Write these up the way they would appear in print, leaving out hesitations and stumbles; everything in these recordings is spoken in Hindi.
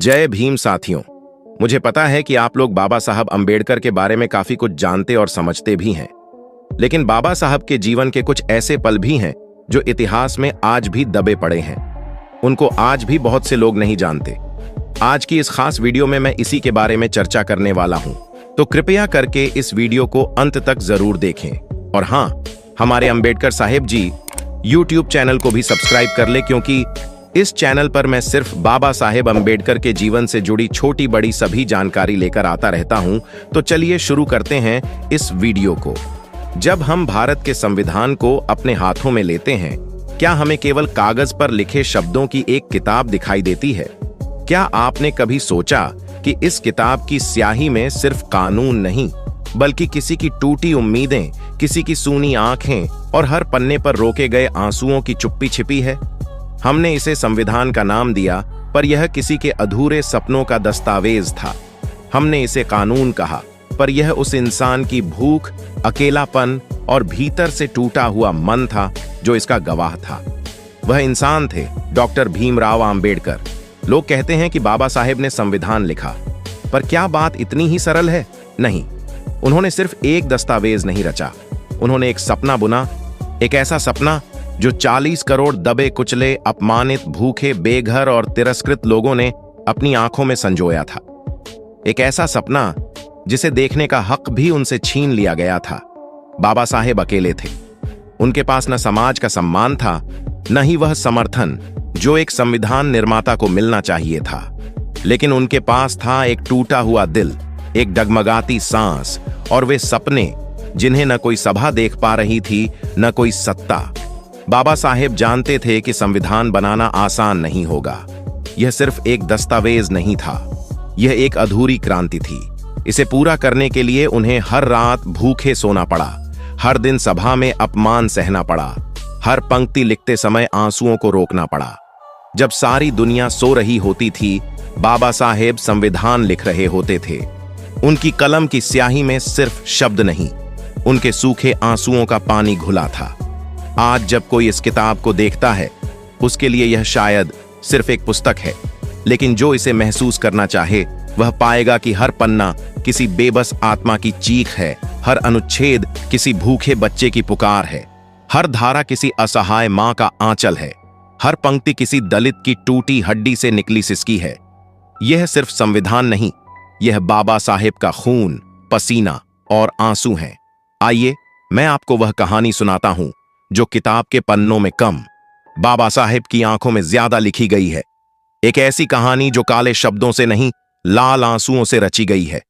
जय भीम साथियों। मुझे पता है कि आप लोग बाबा साहब अंबेडकर के बारे में काफी कुछ जानते और समझते भी हैं, लेकिन बाबा साहब के जीवन के कुछ ऐसे पल भी हैं जो इतिहास में आज भी दबे पड़े हैं। उनको आज भी बहुत से लोग नहीं जानते। आज की इस खास वीडियो में मैं इसी के बारे में चर्चा करने वाला हूं, तो कृपया करके इस वीडियो को अंत तक जरूर देखें। और हाँ, हमारे अंबेडकर साहेब जी यूट्यूब चैनल को भी सब्सक्राइब कर ले, क्योंकि इस चैनल पर मैं सिर्फ बाबा साहेब अंबेडकर के जीवन से जुड़ी छोटी बड़ी सभी जानकारी लेकर आता रहता हूं। तो चलिए शुरू करते हैं इस वीडियो को। जब हम भारत के संविधान को अपने हाथों में लेते हैं, क्या हमें केवल कागज पर लिखे शब्दों की एक किताब दिखाई देती है? क्या आपने कभी सोचा कि इस किताब की स्याही में सिर्फ कानून नहीं, बल्कि किसी की टूटी उम्मीदें, किसी की सूनी आंखें और हर पन्ने पर रोके गए आंसुओं की चुप्पी छिपी है? हमने इसे संविधान का नाम दिया, पर यह किसी के अधूरे सपनों का दस्तावेज था। हमने इसे कानून कहा, पर यह उस इंसान की भूख, अकेलापन और भीतर से टूटा हुआ मन था जो इसका गवाह था। वह इंसान थे डॉक्टर भीमराव आंबेडकर। लोग कहते हैं कि बाबा साहेब ने संविधान लिखा, पर क्या बात इतनी ही सरल है? नहीं। उन्होंने सिर्फ एक दस्तावेज नहीं रचा, उन्होंने एक सपना बुना। एक ऐसा सपना जो 40 करोड़ दबे कुचले, अपमानित, भूखे, बेघर और तिरस्कृत लोगों ने अपनी आंखों में संजोया था। एक ऐसा सपना जिसे देखने का हक भी उनसे छीन लिया गया था। बाबा साहेब अकेले थे। उनके पास न समाज का सम्मान था, न ही वह समर्थन जो एक संविधान निर्माता को मिलना चाहिए था। लेकिन उनके पास था एक टूटा हुआ दिल, एक डगमगाती सांस और वे सपने जिन्हें न कोई सभा देख पा रही थी, न कोई सत्ता। बाबा साहेब जानते थे कि संविधान बनाना आसान नहीं होगा। यह सिर्फ एक दस्तावेज नहीं था, यह एक अधूरी क्रांति थी। इसे पूरा करने के लिए उन्हें हर रात भूखे सोना पड़ा, हर दिन सभा में अपमान सहना पड़ा, हर पंक्ति लिखते समय आंसुओं को रोकना पड़ा। जब सारी दुनिया सो रही होती थी, बाबा साहेब संविधान लिख रहे होते थे। उनकी कलम की स्याही में सिर्फ शब्द नहीं, उनके सूखे आंसुओं का पानी घुला था। आज जब कोई इस किताब को देखता है, उसके लिए यह शायद सिर्फ एक पुस्तक है, लेकिन जो इसे महसूस करना चाहे वह पाएगा कि हर पन्ना किसी बेबस आत्मा की चीख है, हर अनुच्छेद किसी भूखे बच्चे की पुकार है, हर धारा किसी असहाय मां का आंचल है, हर पंक्ति किसी दलित की टूटी हड्डी से निकली सिसकी है। यह सिर्फ संविधान नहीं, यह बाबा साहेब का खून, पसीना और आंसू हैं। आइए मैं आपको वह कहानी सुनाता हूं जो किताब के पन्नों में कम, बाबा साहेब की आंखों में ज्यादा लिखी गई है। एक ऐसी कहानी जो काले शब्दों से नहीं, लाल आंसुओं से रची गई है।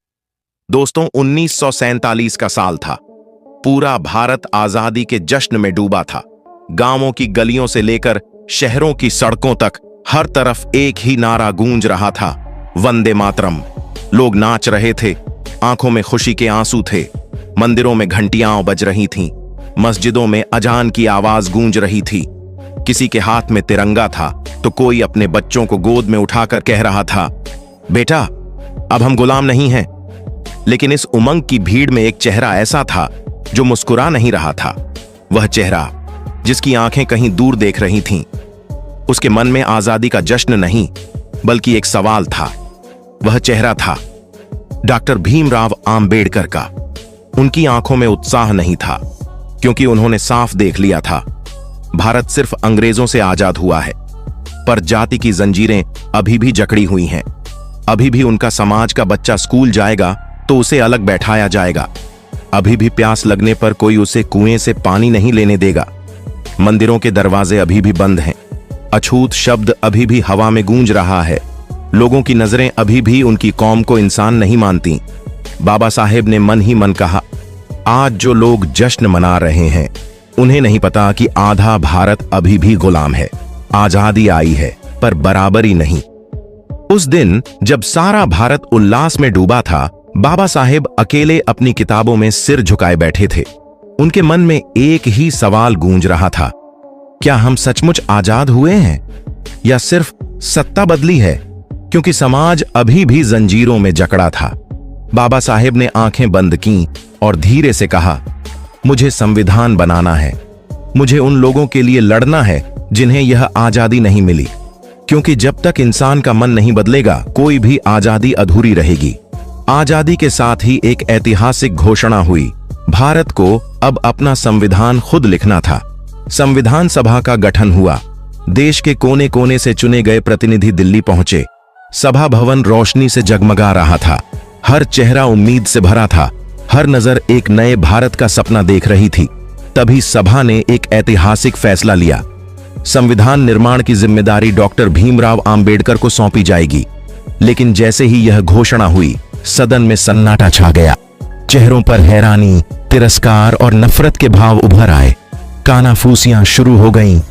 दोस्तों, 1947 का साल था। पूरा भारत आजादी के जश्न में डूबा था। गांवों की गलियों से लेकर शहरों की सड़कों तक हर तरफ एक ही नारा गूंज रहा था, वंदे मातरम। लोग नाच रहे थे, आंखों में खुशी के आंसू थे। मंदिरों में घंटियां बज रही थीं, मस्जिदों में अजान की आवाज गूंज रही थी। किसी के हाथ में तिरंगा था तो कोई अपने बच्चों को गोद में उठाकर कह रहा था, बेटा अब हम गुलाम नहीं हैं। लेकिन इस उमंग की भीड़ में एक चेहरा ऐसा था जो मुस्कुरा नहीं रहा था। वह चेहरा जिसकी आंखें कहीं दूर देख रही थीं। उसके मन में आजादी का जश्न नहीं, बल्कि एक सवाल था। वह चेहरा था डॉक्टर भीमराव आंबेडकर का। उनकी आंखों में उत्साह नहीं था, क्योंकि उन्होंने साफ देख लिया था, भारत सिर्फ अंग्रेजों से आजाद हुआ है, पर जाति की जंजीरें अभी भी जकड़ी हुई हैं। अभी भी उनका समाज का बच्चा स्कूल जाएगा तो उसे अलग बैठाया जाएगा। अभी भी प्यास लगने पर कोई उसे कुएं से पानी नहीं लेने देगा। मंदिरों के दरवाजे अभी भी बंद हैं। अछूत शब्द अभी भी हवा में गूंज रहा है। लोगों की नजरें अभी भी उनकी कौम को इंसान नहीं मानती। बाबा साहेब ने मन ही मन कहा, आज जो लोग जश्न मना रहे हैं, उन्हें नहीं पता कि आधा भारत अभी भी गुलाम है। आजादी आई है, पर बराबरी नहीं। उस दिन जब सारा भारत उल्लास में डूबा था, बाबा साहेब अकेले अपनी किताबों में सिर झुकाए बैठे थे। उनके मन में एक ही सवाल गूंज रहा था, क्या हम सचमुच आजाद हुए हैं, या सिर्फ सत्ता बदली है? क्योंकि समाज अभी भी जंजीरों में जकड़ा था। बाबा साहेब ने आंखें बंद कीं और धीरे से कहा, मुझे संविधान बनाना है। मुझे उन लोगों के लिए लड़ना है जिन्हें यह आजादी नहीं मिली। क्योंकि जब तक इंसान का मन नहीं बदलेगा कोई भी आजादी अधूरी रहेगी। आजादी के साथ ही एक ऐतिहासिक घोषणा हुई। भारत को अब अपना संविधान खुद लिखना था। संविधान सभा का गठन हुआ। देश के कोने कोने से चुने गए प्रतिनिधि दिल्ली पहुंचे। सभा भवन रोशनी से जगमगा रहा था। हर चेहरा उम्मीद से भरा था। हर नजर एक नए भारत का सपना देख रही थी। तभी सभा ने एक ऐतिहासिक फैसला लिया। संविधान निर्माण की जिम्मेदारी डॉक्टर भीमराव आंबेडकर को सौंपी जाएगी। लेकिन जैसे ही यह घोषणा हुई, सदन में सन्नाटा छा गया। चेहरों पर हैरानी, तिरस्कार और नफरत के भाव उभर आए। कानाफूसियां शुरू हो गईं।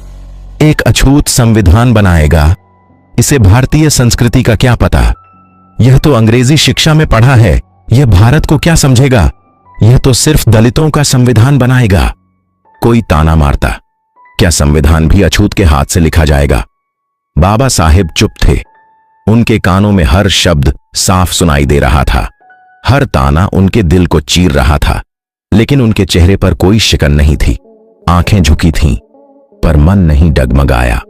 एक अछूत संविधान बनाएगा, इसे भारतीय संस्कृति का क्या पता? यह तो अंग्रेजी शिक्षा में पढ़ा है, यह भारत को क्या समझेगा? यह तो सिर्फ दलितों का संविधान बनाएगा। कोई ताना मारता, क्या संविधान भी अछूत के हाथ से लिखा जाएगा? बाबा साहेब चुप थे। उनके कानों में हर शब्द साफ सुनाई दे रहा था। हर ताना उनके दिल को चीर रहा था। लेकिन उनके चेहरे पर कोई शिकन नहीं थी। आंखें झुकी थीं, पर मन नहीं डगमगाया।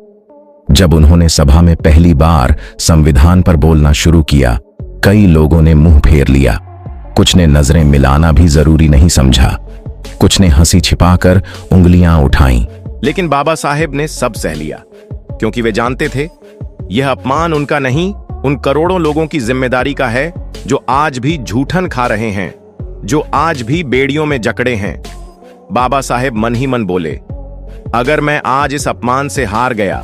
जब उन्होंने सभा में पहली बार संविधान पर बोलना शुरू किया, कई लोगों ने मुंह फेर लिया। कुछ ने नजरें मिलाना भी जरूरी नहीं समझा। कुछ ने हंसी छिपाकर उंगलियां उठाईं। लेकिन बाबा साहेब ने सब सह लिया, क्योंकि वे जानते थे यह अपमान उनका नहीं, उन करोड़ों लोगों की जिम्मेदारी का है जो आज भी झूठन खा रहे हैं, जो आज भी बेड़ियों में जकड़े हैं। बाबा साहेब मन ही मन बोले, अगर मैं आज इस अपमान से हार गया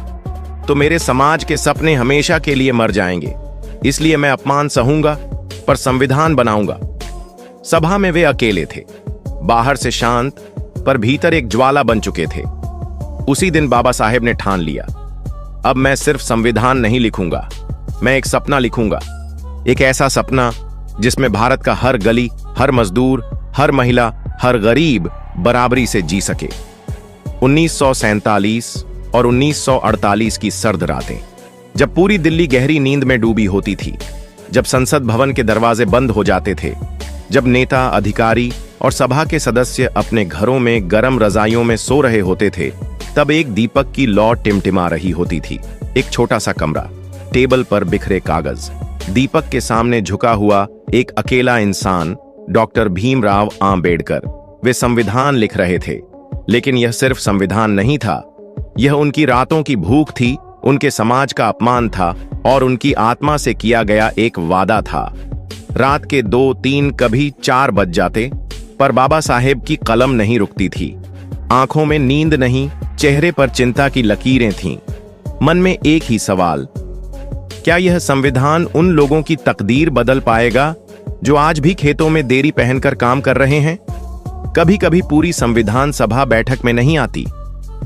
तो मेरे समाज के सपने हमेशा के लिए मर जाएंगे। इसलिए मैं अपमान सहूंगा पर संविधान बनाऊंगा। सभा में वे अकेले थे, बाहर से शांत पर भीतर एक ज्वाला बन चुके थे। उसी दिन बाबा साहेब ने ठान लिया, अब मैं सिर्फ संविधान नहीं लिखूंगा, मैं एक सपना लिखूंगा। एक ऐसा सपना जिसमें भारत का हर गली, हर मजदूर, हर महिला, हर गरीब बराबरी से जी सके। 1947 और 1948 की सर्द रातें, जब पूरी दिल्ली गहरी नींद में डूबी होती थी, जब संसद भवन के दरवाजे बंद हो जाते थे, जब नेता, अधिकारी और सभा के सदस्य अपने घरों में गरम रजाइयों में सो रहे होते थे, तब एक दीपक की लौ टिमटिमा रही होती थी। एक छोटा सा कमरा, टेबल पर बिखरे कागज, दीपक के सामने झुका हुआ एक अकेला इंसान, डॉक्टर भीमराव आंबेडकर। वे संविधान लिख रहे थे, लेकिन यह सिर्फ संविधान नहीं था, यह उनकी रातों की भूख थी, उनके समाज का अपमान था और उनकी आत्मा से किया गया एक वादा था। रात के 2, 3, कभी 4 बज जाते, पर बाबा साहेब की कलम नहीं रुकती थी। आंखों में नींद नहीं, चेहरे पर चिंता की लकीरें थीं। मन में एक ही सवाल, क्या यह संविधान उन लोगों की तकदीर बदल पाएगा जो आज भी खेतों में देरी पहनकर काम कर रहे हैं? कभी कभी पूरी संविधान सभा बैठक में नहीं आती।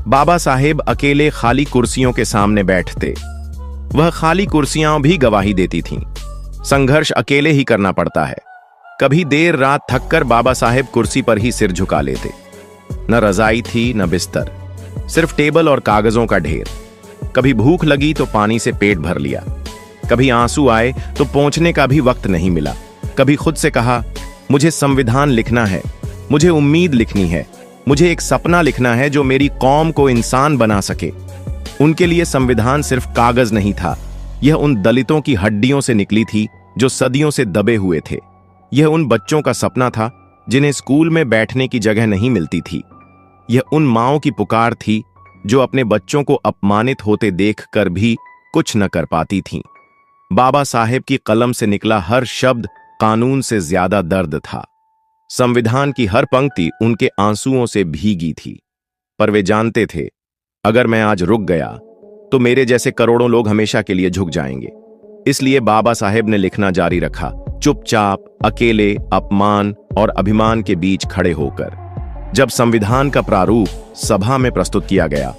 बाबा साहेब अकेले खाली कुर्सियों के सामने बैठते। वह खाली कुर्सियां भी गवाही देती थीं। संघर्ष अकेले ही करना पड़ता है। कभी देर रात थककर बाबा साहेब कुर्सी पर ही सिर झुका लेते। न रजाई थी, न बिस्तर, सिर्फ टेबल और कागजों का ढेर। कभी भूख लगी तो पानी से पेट भर लिया। कभी आंसू आए तो पहुंचने का भी वक्त नहीं मिला। कभी खुद से कहा, मुझे संविधान लिखना है, मुझे उम्मीद लिखनी है, मुझे एक सपना लिखना है जो मेरी कौम को इंसान बना सके। उनके लिए संविधान सिर्फ कागज नहीं था, यह उन दलितों की हड्डियों से निकली थी जो सदियों से दबे हुए थे। यह उन बच्चों का सपना था जिन्हें स्कूल में बैठने की जगह नहीं मिलती थी। यह उन माँओं की पुकार थी जो अपने बच्चों को अपमानित होते देखकर भी कुछ न कर पाती थीं। बाबा साहेब की कलम से निकला हर शब्द कानून से ज्यादा दर्द था। संविधान की हर पंक्ति उनके आंसुओं से भीगी थी। पर वे जानते थे, अगर मैं आज रुक गया तो मेरे जैसे करोड़ों लोग हमेशा के लिए झुक जाएंगे। इसलिए बाबा साहेब ने लिखना जारी रखा, चुपचाप, अकेले, अपमान और अभिमान के बीच खड़े होकर। जब संविधान का प्रारूप सभा में प्रस्तुत किया गया,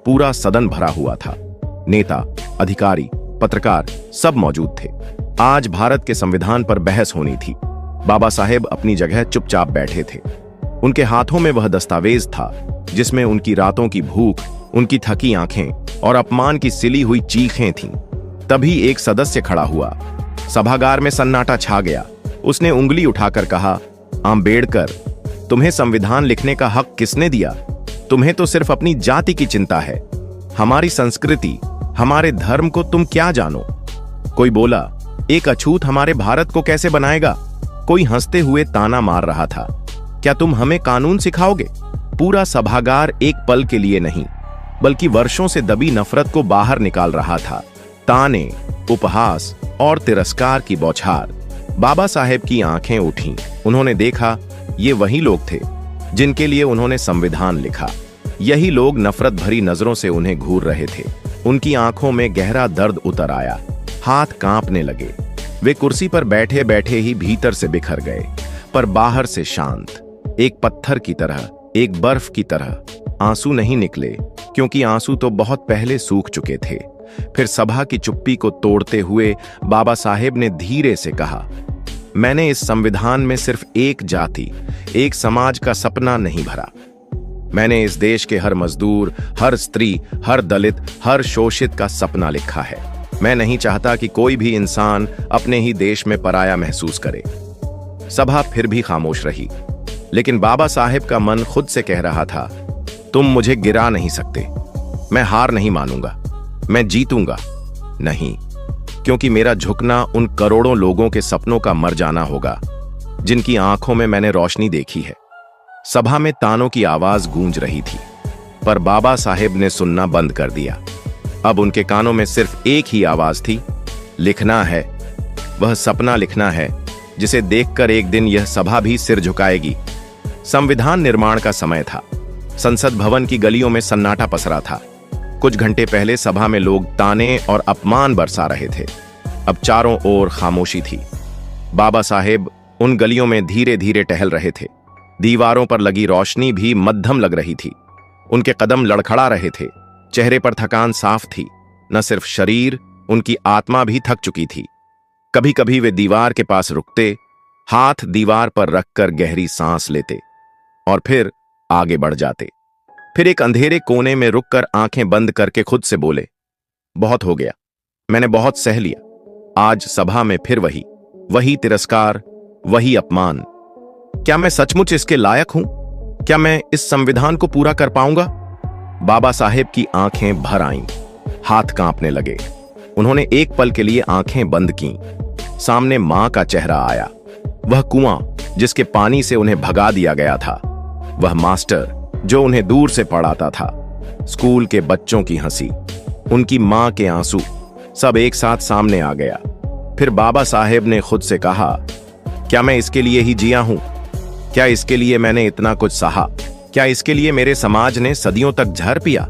पूरा सदन भरा हुआ था। नेता, अधिकारी, पत्रकार सब मौजूद थे। आज भारत के संविधान पर बहस होनी थी। बाबा साहेब अपनी जगह चुपचाप बैठे थे। उनके हाथों में वह दस्तावेज था जिसमें उनकी रातों की भूख, उनकी थकी आंखें और अपमान की सिली हुई चीखें थीं। तभी एक सदस्य खड़ा हुआ। सभागार में सन्नाटा छा गया। उसने उंगली उठाकर कहा, आंबेडकर, तुम्हें संविधान लिखने का हक किसने दिया? तुम्हें तो सिर्फ अपनी जाति की चिंता है। हमारी संस्कृति, हमारे धर्म को तुम क्या जानो? कोई बोला, एक अछूत हमारे भारत को कैसे बनाएगा? कोई हंसते हुए ताना मार रहा था, क्या तुम हमें कानून सिखाओगे? पूरा सभागार एक पल के लिए नहीं, बल्कि वर्षों से दबी नफरत को बाहर निकाल रहा था। ताने, उपहास और तिरस्कार की बौछार। बाबा साहेब की आंखें उठीं। उन्होंने देखा, ये वही लोग थे जिनके लिए उन्होंने संविधान लिखा। यही लोग नफरत भरी नजरों से उन्हें घूर रहे थे। उनकी आंखों में गहरा दर्द उतर आया, हाथ कांपने लगे। वे कुर्सी पर बैठे बैठे ही भीतर से बिखर गए, पर बाहर से शांत, एक पत्थर की तरह, एक बर्फ की तरह। आंसू नहीं निकले, क्योंकि आंसू तो बहुत पहले सूख चुके थे। फिर सभा की चुप्पी को तोड़ते हुए बाबा साहेब ने धीरे से कहा, मैंने इस संविधान में सिर्फ एक जाति, एक समाज का सपना नहीं भरा। मैंने इस देश के हर मजदूर, हर स्त्री, हर दलित, हर शोषित का सपना लिखा है। मैं नहीं चाहता कि कोई भी इंसान अपने ही देश में पराया महसूस करे। सभा फिर भी खामोश रही, लेकिन बाबा साहेब का मन खुद से कह रहा था, तुम मुझे गिरा नहीं सकते। मैं हार नहीं मानूंगा, मैं जीतूंगा नहीं, क्योंकि मेरा झुकना उन करोड़ों लोगों के सपनों का मर जाना होगा जिनकी आंखों में मैंने रोशनी देखी है। सभा में तानों की आवाज गूंज रही थी, पर बाबा साहेब ने सुनना बंद कर दिया। अब उनके कानों में सिर्फ एक ही आवाज थी, लिखना है। वह सपना लिखना है जिसे देखकर एक दिन यह सभा भी सिर झुकाएगी। संविधान निर्माण का समय था। संसद भवन की गलियों में सन्नाटा पसरा था। कुछ घंटे पहले सभा में लोग ताने और अपमान बरसा रहे थे। अब चारों ओर खामोशी थी। बाबा साहेब उन गलियों में धीरे धीरे टहल रहे थे। दीवारों पर लगी रोशनी भी मध्यम लग रही थी। उनके कदम लड़खड़ा रहे थे। चेहरे पर थकान साफ थी। न सिर्फ शरीर, उनकी आत्मा भी थक चुकी थी। कभी कभी वे दीवार के पास रुकते, हाथ दीवार पर रखकर गहरी सांस लेते और फिर आगे बढ़ जाते। फिर एक अंधेरे कोने में रुककर आंखें बंद करके खुद से बोले, बहुत हो गया, मैंने बहुत सह लिया। आज सभा में फिर वही तिरस्कार, वही अपमान। क्या मैं सचमुच इसके लायक हूं? क्या मैं इस संविधान को पूरा कर पाऊंगा? बाबा साहेब की आंखें भर आईं, हाथ कांपने लगे। उन्होंने एक पल के लिए आंखें बंद कीं। सामने मां का चेहरा आया, वह कुआं जिसके पानी से उन्हें भगा दिया गया था, वह मास्टर जो उन्हें दूर से पढ़ाता था, स्कूल के बच्चों की हंसी, उनकी मां के आंसू, सब एक साथ सामने आ गया। फिर बाबा साहेब ने खुद से कहा, क्या मैं इसके लिए ही जिया हूं? क्या इसके लिए मैंने इतना कुछ सहा? क्या इसके लिए मेरे समाज ने सदियों तक जहर पिया?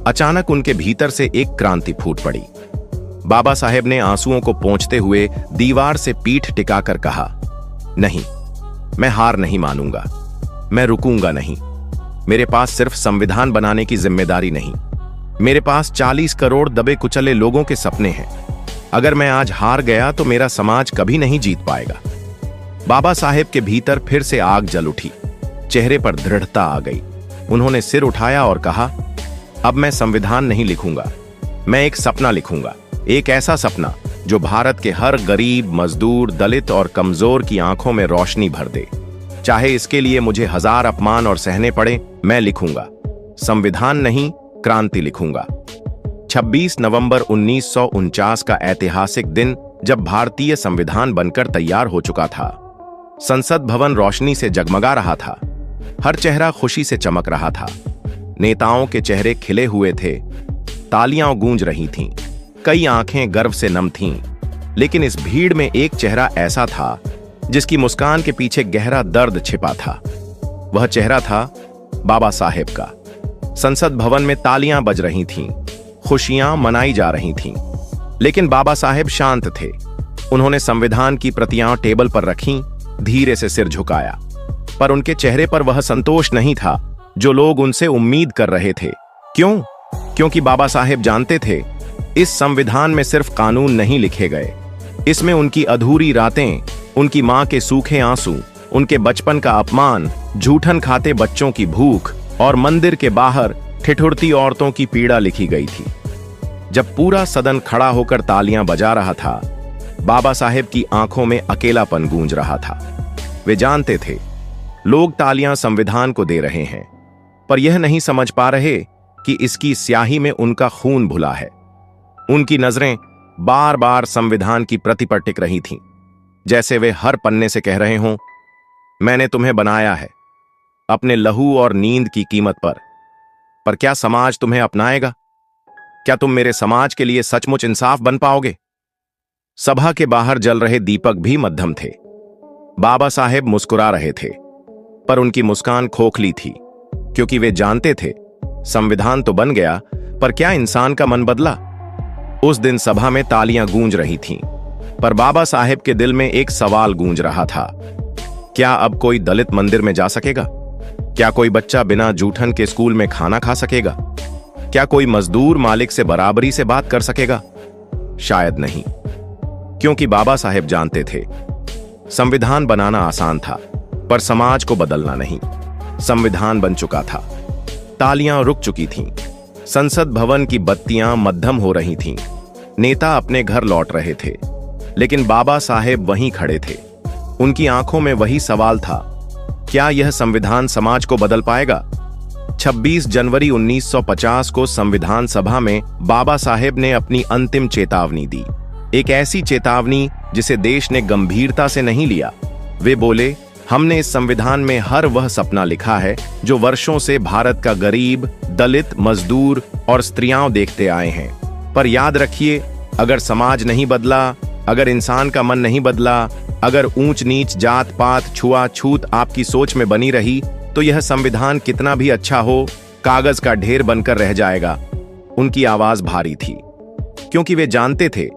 अचानक उनके भीतर से एक क्रांति फूट पड़ी। बाबा साहेब ने आंसुओं को पोंछते हुए दीवार से पीठ टिकाकर कहा, नहीं, मैं हार नहीं मानूंगा, मैं रुकूंगा नहीं। मेरे पास सिर्फ संविधान बनाने की जिम्मेदारी नहीं, मेरे पास 40 करोड़ दबे कुचले लोगों के सपने हैं। अगर मैं आज हार गया तो मेरा समाज कभी नहीं जीत पाएगा। बाबा साहेब के भीतर फिर से आग जल उठी, चेहरे पर दृढ़ता आ गई। उन्होंने सिर उठाया और कहा, अब मैं संविधान नहीं लिखूंगा, मैं एक सपना लिखूंगा। एक ऐसा सपना जो भारत के हर गरीब, मजदूर, दलित और कमजोर की आंखों में रोशनी भर दे। चाहे इसके लिए मुझे 1000 अपमान और सहने पड़े, मैं लिखूंगा। संविधान नहीं, क्रांति लिखूंगा। 26 नवंबर 1949 का ऐतिहासिक दिन, जब भारतीय संविधान बनकर तैयार हो चुका था। संसद भवन रोशनी से जगमगा रहा था। हर चेहरा खुशी से चमक रहा था। नेताओं के चेहरे खिले हुए थे। तालियां गूंज रही थीं। कई आंखें गर्व से नम थीं। लेकिन इस भीड़ में एक चेहरा ऐसा था जिसकी मुस्कान के पीछे गहरा दर्द छिपा था। वह चेहरा था बाबा साहेब का। संसद भवन में तालियां बज रही थीं, खुशियां मनाई जा रही थीं, लेकिन बाबा साहेब शांत थे। उन्होंने संविधान की प्रतियां टेबल पर रखीं, धीरे से सिर झुकाया। पर उनके चेहरे पर वह संतोष नहीं था जो लोग उनसे उम्मीद कर रहे थे। क्यों? क्योंकि बाबा साहेब जानते थे, इस संविधान में सिर्फ कानून नहीं लिखे गए, इसमें उनकी अधूरी रातें, उनकी मां के सूखे आंसू, उनके बचपन का अपमान, जूठन खाते बच्चों की भूख और मंदिर के बाहर ठिठुरती औरतों की पीड़ा लिखी गई थी। जब पूरा सदन खड़ा होकर तालियां बजा रहा था, बाबा साहेब की आंखों में अकेलापन गूंज रहा था। वे जानते थे, लोग तालियां संविधान को दे रहे हैं, पर यह नहीं समझ पा रहे कि इसकी स्याही में उनका खून भुला है। उनकी नजरें बार बार संविधान की प्रति पर टिक रही थीं, जैसे वे हर पन्ने से कह रहे हों, मैंने तुम्हें बनाया है अपने लहू और नींद की कीमत पर क्या समाज तुम्हें अपनाएगा? क्या तुम मेरे समाज के लिए सचमुच इंसाफ बन पाओगे? सभा के बाहर जल रहे दीपक भी मध्यम थे। बाबा साहेब मुस्कुरा रहे थे, पर उनकी मुस्कान खोखली थी, क्योंकि वे जानते थे संविधान तो बन गया, पर क्या इंसान का मन बदला? उस दिन सभा में तालियां गूंज रही थीं, पर बाबा साहेब के दिल में एक सवाल गूंज रहा था। क्या अब कोई दलित मंदिर में जा सकेगा? क्या कोई बच्चा बिना जूठन के स्कूल में खाना खा सकेगा? क्या कोई मजदूर मालिक से बराबरी से बात कर सकेगा? शायद नहीं, क्योंकि बाबा साहेब जानते थे संविधान बनाना आसान था, पर समाज को बदलना नहीं। संविधान बन चुका था, तालियां रुक चुकी थीं, संसद भवन की बत्तियां मद्धम हो रही थीं, नेता अपने घर लौट रहे थे, लेकिन बाबा साहेब वहीं खड़े थे। उनकी आंखों में वही सवाल था, क्या यह संविधान समाज को बदल पाएगा? 26 जनवरी 1950 को संविधान सभा में बाबा साहेब ने अपनी अंतिम चेतावनी दी, एक ऐसी चेतावनी जिसे देश ने गंभीरता से नहीं लिया। वे बोले, हमने इस संविधान में हर वह सपना लिखा है जो वर्षों से भारत का गरीब, दलित, मजदूर और स्त्रियां देखते आए हैं। पर याद रखिए, अगर समाज नहीं बदला, अगर इंसान का मन नहीं बदला, अगर ऊंच नीच, जात पात, छुआछूत आपकी सोच में बनी रही, तो यह संविधान कितना भी अच्छा हो, कागज का ढेर बनकर रह जाएगा। उनकी आवाज भारी थी, क्योंकि वे जानते थे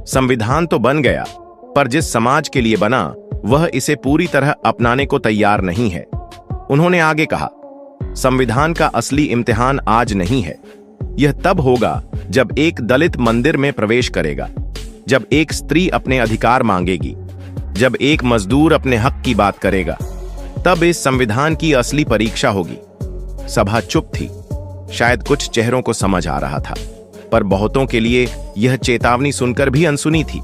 संविधान तो बन गया, पर जिस समाज के लिए बना वह इसे पूरी तरह अपनाने को तैयार नहीं है। उन्होंने आगे कहा, संविधान का असली इम्तिहान आज नहीं है, यह तब होगा जब एक दलित मंदिर में प्रवेश करेगा, जब एक स्त्री अपने अधिकार मांगेगी, जब एक मजदूर अपने हक की बात करेगा, तब इस संविधान की असली परीक्षा होगी। सभा चुप थी, शायद कुछ चेहरों को समझ आ रहा था, पर बहुतों के लिए यह चेतावनी सुनकर भी अनसुनी थी।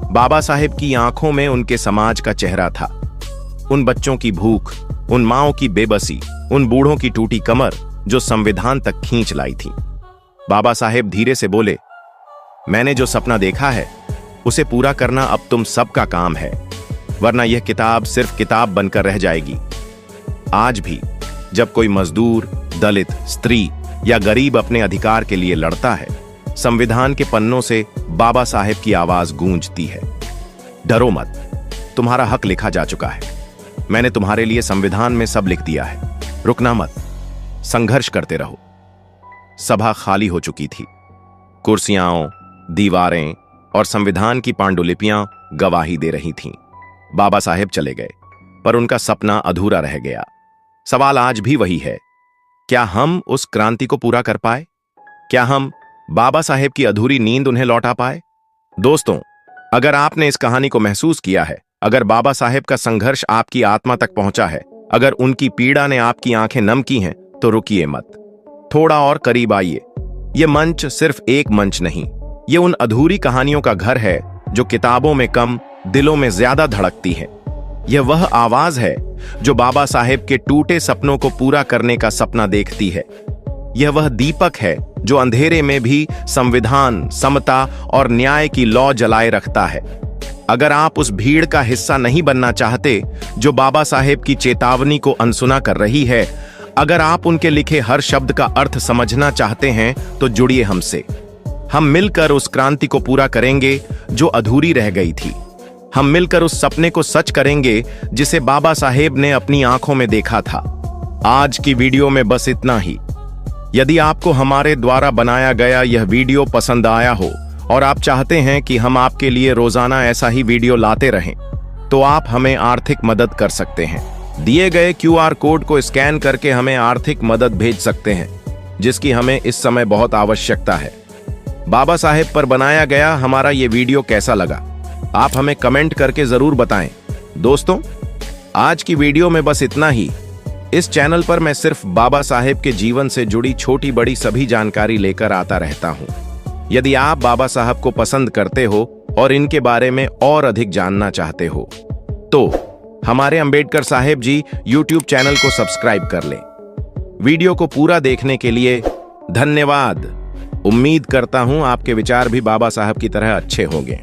बाबा साहेब की आंखों में उनके समाज का चेहरा था, उन बच्चों की भूख, उन माओं की बेबसी, उन बूढ़ों की टूटी कमर जो संविधान तक खींच लाई थी। बाबा साहेब धीरे से बोले, मैंने जो सपना देखा है उसे पूरा करना अब तुम सबका काम है, वरना यह किताब सिर्फ किताब बनकर रह जाएगी। आज भी जब कोई मजदूर, दलित, स्त्री या गरीब अपने अधिकार के लिए लड़ता है, संविधान के पन्नों से बाबा साहेब की आवाज गूंजती है, डरो मत, तुम्हारा हक लिखा जा चुका है। मैंने तुम्हारे लिए संविधान में सब लिख दिया है, रुकना मत, संघर्ष करते रहो। सभा खाली हो चुकी थी, कुर्सियां, दीवारें और संविधान की पांडुलिपियां गवाही दे रही थीं। बाबा साहेब चले गए, पर उनका सपना अधूरा रह गया। सवाल आज भी वही है, क्या हम उस क्रांति को पूरा कर पाए? क्या हम बाबा साहेब की अधूरी नींद उन्हें लौटा पाए? दोस्तों, अगर आपने इस कहानी को महसूस किया है, अगर बाबा साहेब का संघर्ष आपकी आत्मा तक पहुंचा है, अगर उनकी पीड़ा ने आपकी आंखें नम की हैं, तो रुकिए मत, थोड़ा और करीब आइए। यह मंच सिर्फ एक मंच नहीं, ये उन अधूरी कहानियों का घर है जो किताबों में कम, दिलों में ज्यादा धड़कती है। यह वह आवाज है जो बाबा साहेब के टूटे सपनों को पूरा करने का सपना देखती है। यह वह दीपक है जो अंधेरे में भी संविधान, समता और न्याय की लौ जलाए रखता है। अगर आप उस भीड़ का हिस्सा नहीं बनना चाहते जो बाबा साहेब की चेतावनी को अनसुना कर रही है, अगर आप उनके लिखे हर शब्द का अर्थ समझना चाहते हैं, तो जुड़िए हमसे। हम मिलकर उस क्रांति को पूरा करेंगे जो अधूरी रह गई थी। हम मिलकर उस सपने को सच करेंगे जिसे बाबा साहेब ने अपनी आंखों में देखा था। आज की वीडियो में बस इतना ही। यदि आपको हमारे द्वारा बनाया गया यह वीडियो पसंद आया हो और आप चाहते हैं कि हम आपके लिए रोजाना ऐसा ही वीडियो लाते रहें, तो आप हमें आर्थिक मदद कर सकते हैं। दिए गए QR कोड को स्कैन करके हमें आर्थिक मदद भेज सकते हैं, जिसकी हमें इस समय बहुत आवश्यकता है। बाबा साहेब पर बनाया गया हमारा ये वीडियो कैसा लगा, आप हमें कमेंट करके जरूर बताएं। दोस्तों, आज की वीडियो में बस इतना ही। इस चैनल पर मैं सिर्फ बाबा साहेब के जीवन से जुड़ी छोटी बड़ी सभी जानकारी लेकर आता रहता हूं। यदि आप बाबा साहब को पसंद करते हो और इनके बारे में और अधिक जानना चाहते हो, तो हमारे अंबेडकर साहेब जी YouTube चैनल को सब्सक्राइब कर लें। वीडियो को पूरा देखने के लिए धन्यवाद। उम्मीद करता हूं आपके विचार भी बाबा साहब की तरह अच्छे होंगे।